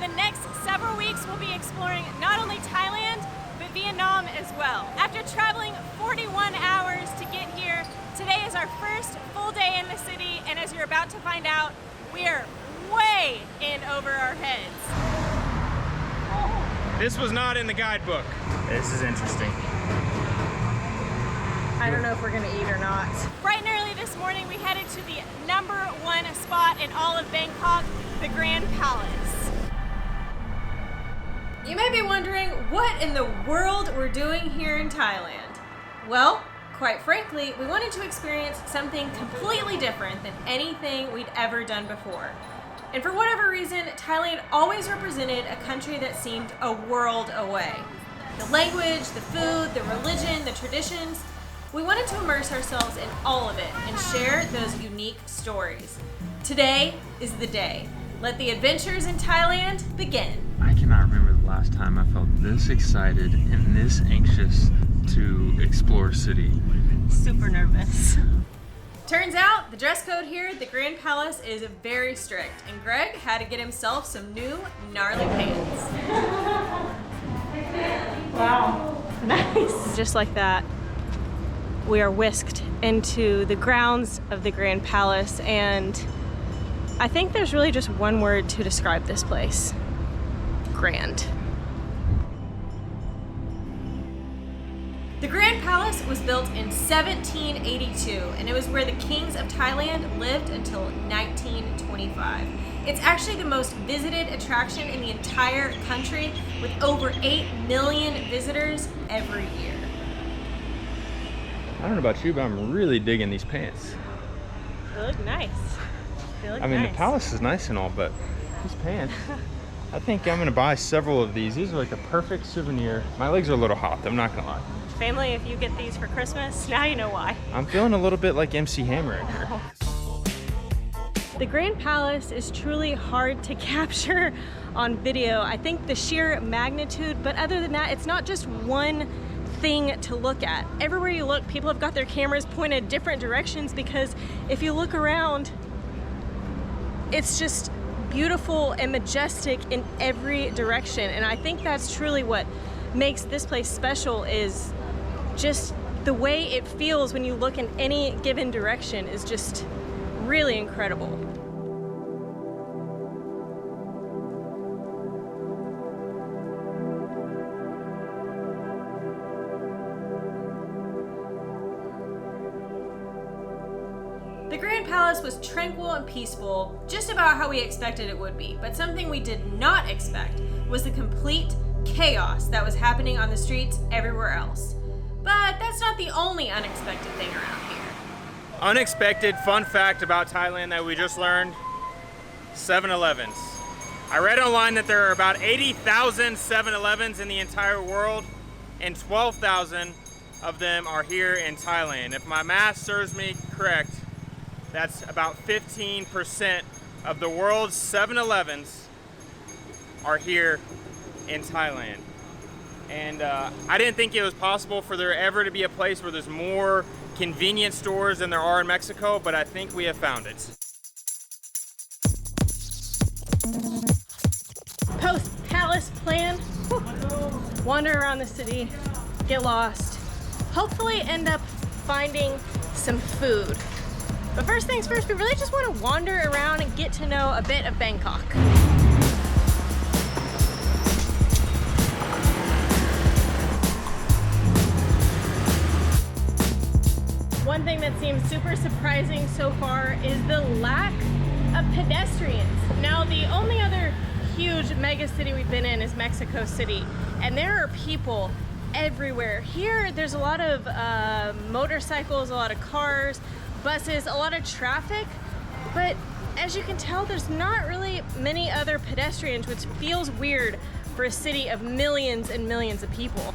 the next several weeks, we'll be exploring not only Thailand, but Vietnam as well. After traveling 41 hours to get here, today is our first full day in the city, and as you're about to find out, we are way in over our heads. This was not in the guidebook. This is interesting. I don't know if we're gonna eat or not. Bright and early this morning, we headed to the #1 spot in all of Bangkok, the Grand Palace. You may be wondering what in the world we're doing here in Thailand. Well, quite frankly, we wanted to experience something completely different than anything we'd ever done before. And for whatever reason, Thailand always represented a country that seemed a world away. The language, the food, the religion, the traditions. We wanted to immerse ourselves in all of it and share those unique stories. Today is the day. Let the adventures in Thailand begin. I cannot remember the last time I felt this excited and this anxious to explore a city. Super nervous. Turns out the dress code here at the Grand Palace is very strict, and Greg had to get himself some new gnarly pants. Wow, nice. Just like that, we are whisked into the grounds of the Grand Palace, and I think there's really just one word to describe this place: grand. The Grand Palace was built in 1782, and it was where the kings of Thailand lived until 1925. It's actually the most visited attraction in the entire country, with over 8 million visitors every year. I don't know about you, but I'm really digging these pants. They look nice. They look I mean, nice. the palace is nice and all, but these pants, I think I'm gonna buy several of these. These are like the perfect souvenir. My legs are a little hot, I'm not gonna lie. Family, if you get these for Christmas, now you know why. I'm feeling a little bit like MC Hammer in here. The Grand Palace is truly hard to capture on video. I think the sheer magnitude, but other than that, it's not just one thing to look at. Everywhere you look, people have got their cameras pointed different directions, because if you look around, it's just beautiful and majestic in every direction. And I think that's truly what makes this place special, is just the way it feels when you look in any given direction is just really incredible. The Grand Palace was tranquil and peaceful, just about how we expected it would be, but something we did not expect was the complete chaos that was happening on the streets everywhere else. But that's not the only unexpected thing around here. Unexpected fun fact about Thailand that we just learned: 7-Elevens. I read online that there are about 80,000 7-Elevens in the entire world, and 12,000 of them are here in Thailand. If my math serves me correct, that's about 15% of the world's 7-Elevens are here in Thailand. And I didn't think it was possible for there ever to be a place where there's more convenience stores than there are in Mexico, but I think we have found it. Post-palace plan, wander around the city, get lost, hopefully end up finding some food. But first things first, we really just want to wander around and get to know a bit of Bangkok. One thing that seems super surprising so far is the lack of pedestrians. Now, the only other huge mega city we've been in is Mexico City, and there are people everywhere. Here, there's a lot of motorcycles, a lot of cars, buses, a lot of traffic, but as you can tell, there's not really many other pedestrians, which feels weird for a city of millions and millions of people.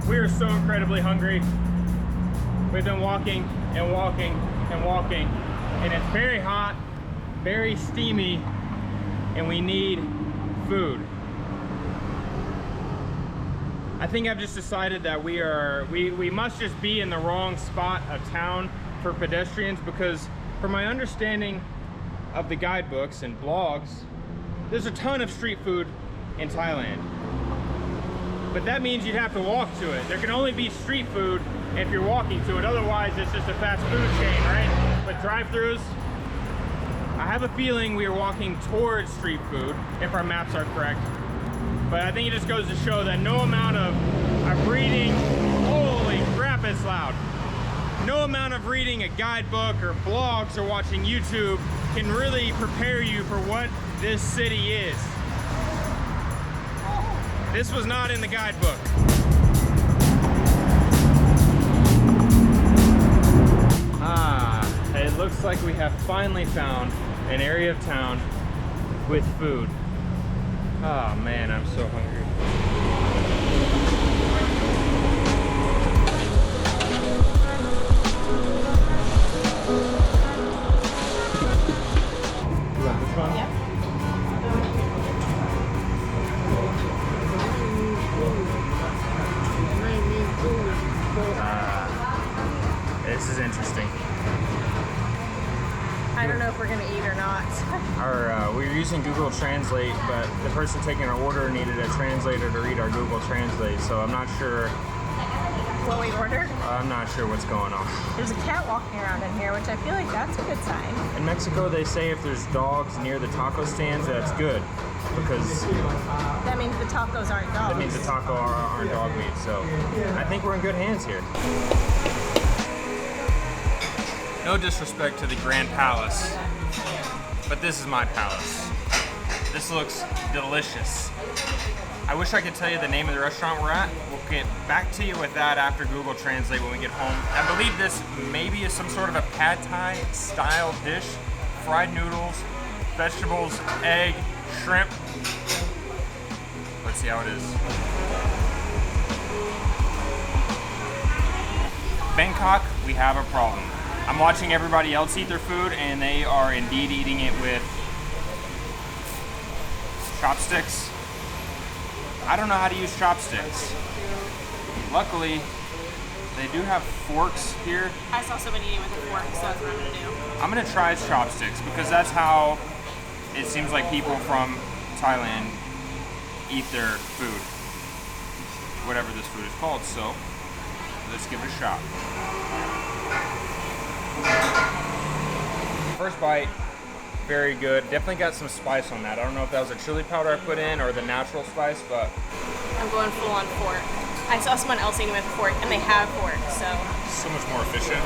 We are so incredibly hungry. We've been walking and walking and walking, and it's very hot, very steamy, and we need food. I think I've just decided that we must just be in the wrong spot of town for pedestrians, because from my understanding, of the guidebooks and blogs, there's a ton of street food in Thailand. But that means you'd have to walk to it. There can only be street food if you're walking to it. Otherwise, it's just a fast food chain, right? But drive-thrus, I have a feeling we are walking towards street food, if our maps are correct. But I think it just goes to show that no amount of reading, holy crap, it's loud. No amount of reading a guidebook or blogs or watching YouTube can really prepare you for what this city is. This was not in the guidebook. It looks like we have finally found an area of town with food. Oh man, I'm so hungry. You want this one? Yeah. This is interesting. I don't know if we're gonna eat or not. We were using Google Translate, but the person taking our order needed a translator to read our Google Translate, so I'm not sure. What we ordered? I'm not sure what's going on. There's a cat walking around in here, which I feel like that's a good sign. In Mexico, they say if there's dogs near the taco stands, that's good, because That means the tacos aren't dogs. that means the taco aren't dog meat. So I think we're in good hands here. No disrespect to the Grand Palace, but this is my palace. This looks delicious. I wish I could tell you the name of the restaurant we're at. We'll get back to you with that after Google Translate when we get home. I believe this maybe is some sort of a pad thai style dish. Fried noodles, vegetables, egg, shrimp. Let's see how it is. Bangkok, we have a problem. I'm watching everybody else eat their food, and they are indeed eating it with chopsticks. I don't know how to use chopsticks. Luckily, they do have forks here. I saw somebody eating with a fork, so that's what I'm gonna do. I'm gonna try chopsticks because that's how it seems like people from Thailand eat their food. Whatever this food is called, so let's give it a shot. First bite, very good. Definitely got some spice on that. I don't know if that was a chili powder I put in or the natural spice, but I'm going full on fork. I saw someone else eating with a fork, and they have forks, so. so much more efficient.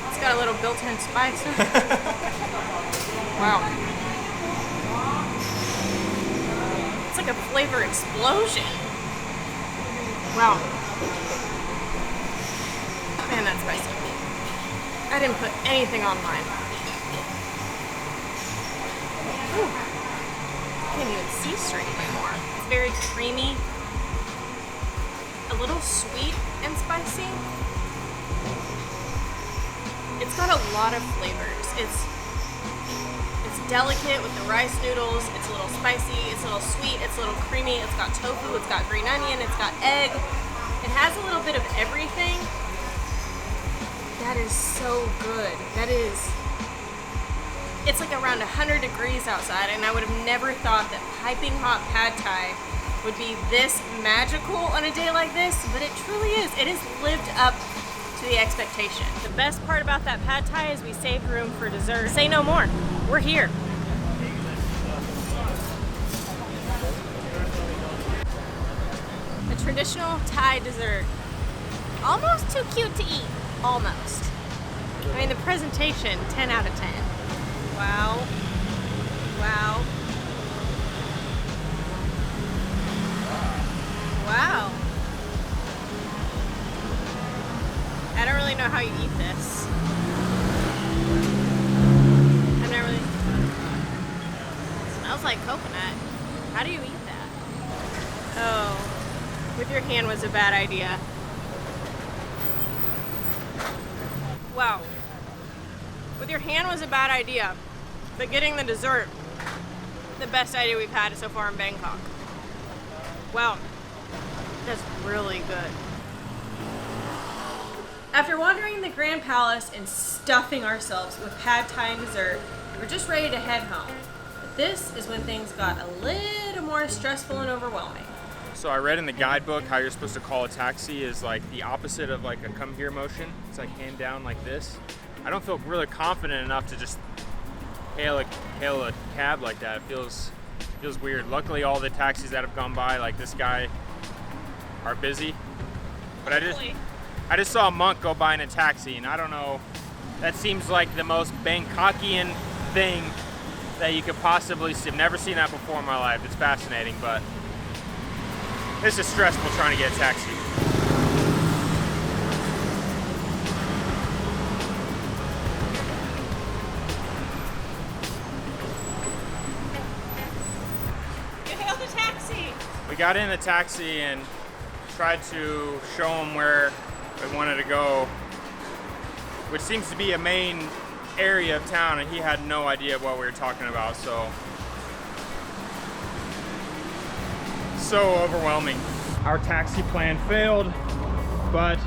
It's got a little built-in spice. Wow. It's like a flavor explosion. Wow. Man, that's spicy. I didn't put anything on mine. Ooh. I can't even see straight anymore. It's very creamy, a little sweet and spicy. It's got a lot of flavors. It's delicate with the rice noodles. It's a little spicy. It's a little sweet. It's a little creamy. It's got tofu. It's got green onion. It's got egg. It has a little bit of everything. That is so good. It's like around 100 degrees outside, and I would have never thought that piping hot pad thai would be this magical on a day like this, but it truly is. It has lived up to the expectation. The best part about that pad thai is we saved room for dessert. Say no more. We're here. A traditional Thai dessert. Almost too cute to eat. Almost. I mean, the presentation, 10 out of 10. Wow. Wow. Wow. I don't really know how you eat this. I've never really... It smells like coconut. How do you eat that? Oh, with your hand was a bad idea. Wow. With your hand was a bad idea, but getting the dessert, the best idea we've had so far in Bangkok. Wow. That's really good. After wandering the Grand Palace and stuffing ourselves with pad thai and dessert, we were just ready to head home. But this is when things got a little more stressful and overwhelming. So I read in the guidebook how you're supposed to call a taxi is like the opposite of like a come here motion. It's like hand down like this. I don't feel really confident enough to just hail a cab like that. It feels weird. Luckily all the taxis that have gone by like this guy are busy. But I just saw a monk go by in a taxi, and I don't know, that seems like the most Bangkokian thing that you could possibly see. I've never seen that before in my life. It's fascinating, but this is stressful trying to get a taxi. You hailed a taxi! We got in the taxi and tried to show him where we wanted to go, which seems to be a main area of town, and he had no idea what we were talking about, so overwhelming. Our taxi plan failed, but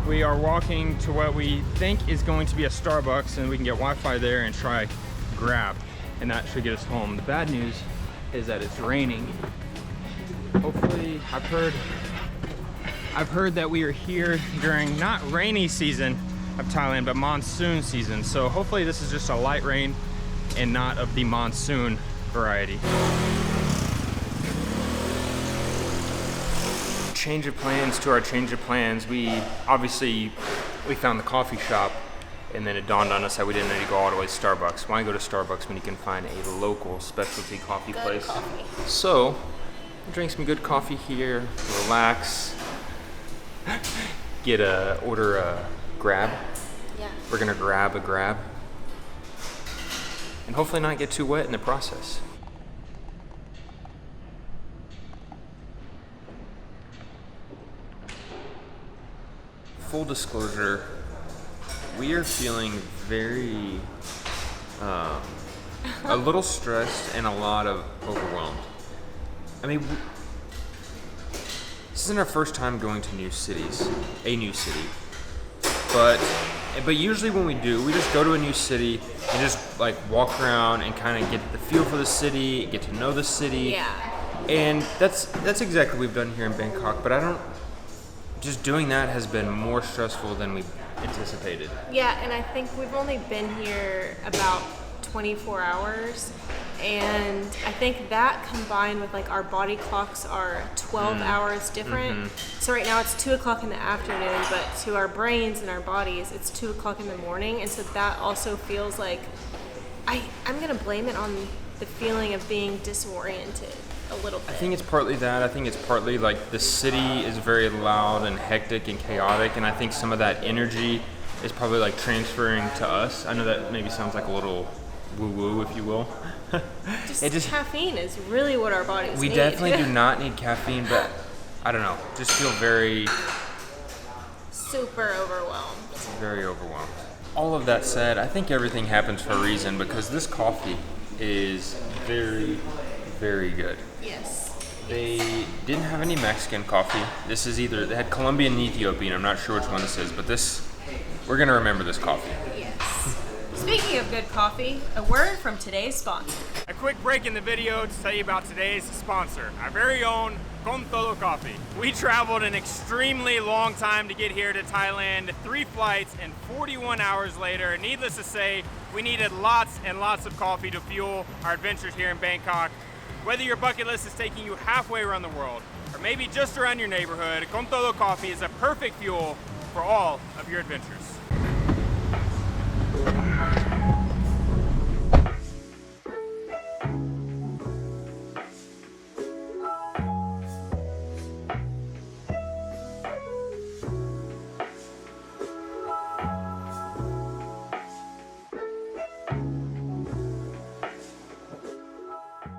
we are walking to what we think is going to be a Starbucks, and we can get Wi-Fi there and try Grab, and that should get us home. The bad news is that it's raining. Hopefully, I've heard that we are here during not rainy season of Thailand, but monsoon season. So hopefully this is just a light rain and not of the monsoon variety. Change of plans to our change of plans. We found the coffee shop, and then it dawned on us that we didn't need to go all the way to Starbucks. Why go to Starbucks when you can find a local specialty coffee place? Coffee. So, drink some good coffee here, relax, order a Grab. Yeah. We're gonna grab a Grab, and hopefully not get too wet in the process. Full disclosure, we are feeling very, a little stressed and a lot of overwhelmed. I mean, this isn't our first time going to new cities, but usually when we do, we just go to a new city and just like walk around and kind of get the feel for the city, get to know the city. Yeah. And that's exactly what we've done here in Bangkok, but just doing that has been more stressful than we anticipated. Yeah, and I think we've only been here about 24 hours, and I think that combined with like our body clocks are 12 hours different. So right now it's 2 o'clock in the afternoon, but to our brains and our bodies it's 2 o'clock in the morning, and so that also feels like I'm gonna blame it on the feeling of being disoriented a little bit. I think it's partly that. I think it's partly like the city is very loud and hectic and chaotic, and I think some of that energy is probably like transferring to us. I know that maybe sounds like a little woo-woo, if you will. Just caffeine is really what our bodies need. We definitely do not need caffeine, but I don't know, just feel very super overwhelmed. Very overwhelmed. All of that said, I think everything happens for a reason, because this coffee is very, very good. Yes. They didn't have any Mexican coffee. This is they had Colombian and Ethiopian. I'm not sure which one this is, but we're gonna remember this coffee. Yes. Speaking of good coffee, a word from today's sponsor. A quick break in the video to tell you about today's sponsor, our very own Con Todo Coffee. We traveled an extremely long time to get here to Thailand, 3 flights, and 41 hours later, needless to say, we needed lots and lots of coffee to fuel our adventures here in Bangkok. Whether your bucket list is taking you halfway around the world, or maybe just around your neighborhood, Con Todo Coffee is a perfect fuel for all of your adventures.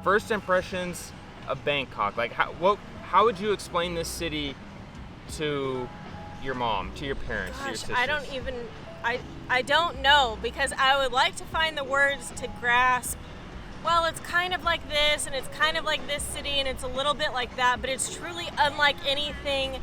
First impressions of Bangkok, like how would you explain this city to your mom, to your parents, to your sisters? I don't know, because I would like to find the words to grasp, well, it's kind of like this, and it's kind of like this city, and it's a little bit like that, but it's truly unlike anything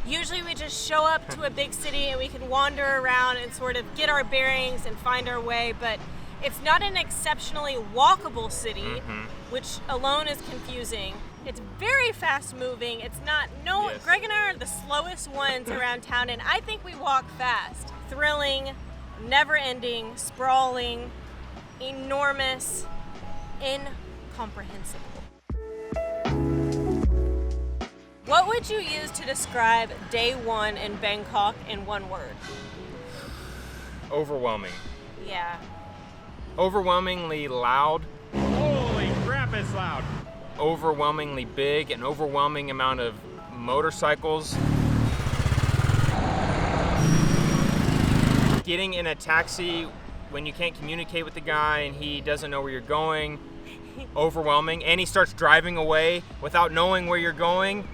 Usually we just show up to a big city and we can wander around and sort of get our bearings and find our way, but it's not an exceptionally walkable city, which alone is confusing. It's very fast moving. It's not, Yes. Greg and I are the slowest ones around town, and I think we walk fast. Thrilling, never ending, sprawling, enormous, incomprehensible. What would you use to describe day one in Bangkok in one word? Overwhelming. Yeah. Overwhelmingly loud. Holy crap, it's loud. Overwhelmingly big, an overwhelming amount of motorcycles. Getting in a taxi when you can't communicate with the guy and he doesn't know where you're going. Overwhelming. And he starts driving away without knowing where you're going.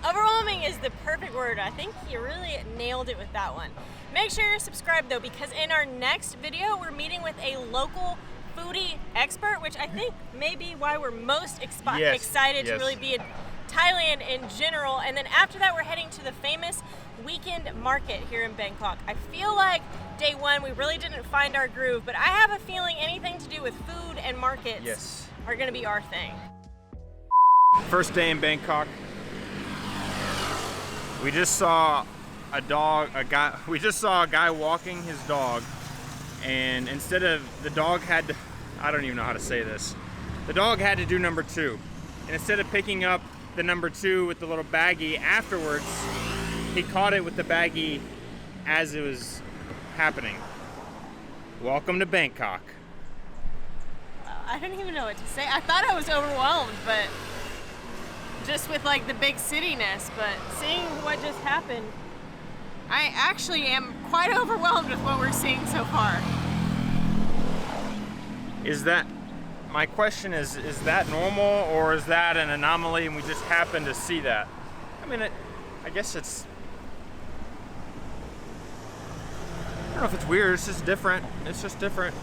Overwhelming is the perfect word. I think you really nailed it with that one. Make sure you're subscribed though, because in our next video, we're meeting with a local foodie expert, which I think may be why we're most excited to really be in Thailand in general. And then after that, we're heading to the famous weekend market here in Bangkok. I feel like day one, we really didn't find our groove, but I have a feeling anything to do with food and markets are gonna be our thing. First day in Bangkok. We just saw a guy walking his dog, and instead of the dog had to, I don't even know how to say this. The dog had to do number 2. And instead of picking up the number 2 with the little baggie afterwards, he caught it with the baggie as it was happening. Welcome to Bangkok. I don't even know what to say. I thought I was overwhelmed, but just with like the big cityness, but seeing what just happened, I actually am quite overwhelmed with what we're seeing so far. My question is that normal, or is that an anomaly and we just happen to see that? I mean, I guess it's, I don't know if it's weird, it's just different. It's just different.